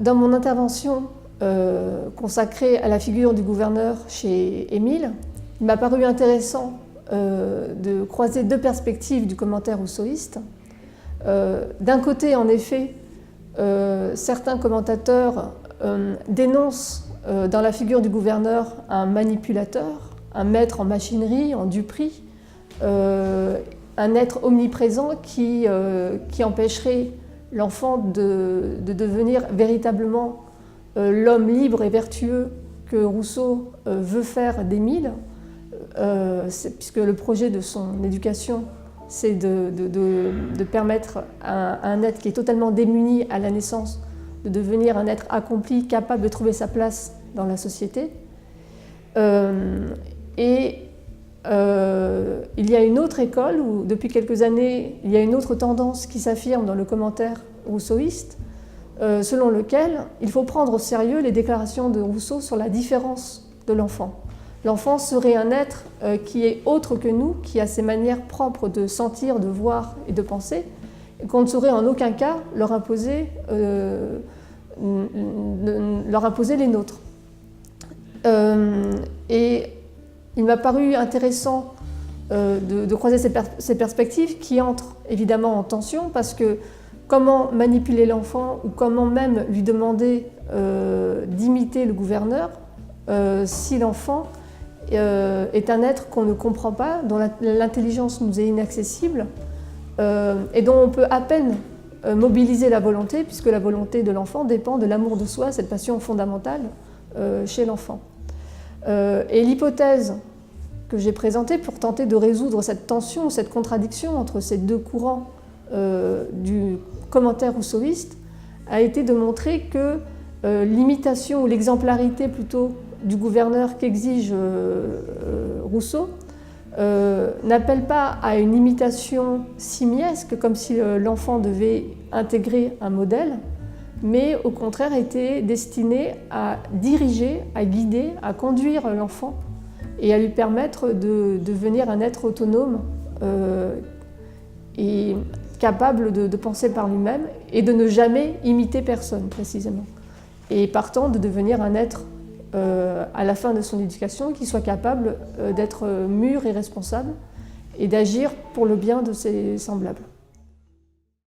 Dans mon intervention consacrée à la figure du gouverneur chez Émile, il m'a paru intéressant de croiser deux perspectives du commentaire rousseauiste. D'un côté, en effet, certains commentateurs dénoncent dans la figure du gouverneur un manipulateur, un maître en machinerie, en duperie, un être omniprésent qui empêcherait l'enfant de devenir véritablement l'homme libre et vertueux que Rousseau veut faire d'Émile, puisque le projet de son éducation, c'est de permettre à un être qui est totalement démuni à la naissance de devenir un être accompli, capable de trouver sa place dans la société. Il y a une autre école où, depuis quelques années, il y a une autre tendance qui s'affirme dans le commentaire rousseauiste, selon lequel il faut prendre au sérieux les déclarations de Rousseau sur la différence de l'enfant. L'enfant serait un être qui est autre que nous, qui a ses manières propres de sentir, de voir et de penser, et qu'on ne saurait en aucun cas leur imposer les nôtres. Et il m'a paru intéressant de croiser ces perspectives qui entrent évidemment en tension, parce que comment manipuler l'enfant ou comment même lui demander d'imiter le gouverneur si l'enfant est un être qu'on ne comprend pas, dont l'intelligence nous est inaccessible et dont on peut à peine mobiliser la volonté, puisque la volonté de l'enfant dépend de l'amour de soi, cette passion fondamentale chez l'enfant. Et l'hypothèse que j'ai présentée pour tenter de résoudre cette tension, cette contradiction entre ces deux courants du commentaire rousseauiste a été de montrer que l'imitation ou l'exemplarité plutôt du gouverneur qu'exige Rousseau n'appelle pas à une imitation simiesque, comme si l'enfant devait intégrer un modèle, mais au contraire était destiné à diriger, à guider, à conduire l'enfant et à lui permettre de devenir un être autonome et capable de penser par lui-même et de ne jamais imiter personne précisément. Et partant de devenir un être à la fin de son éducation qui soit capable d'être mûr et responsable et d'agir pour le bien de ses semblables.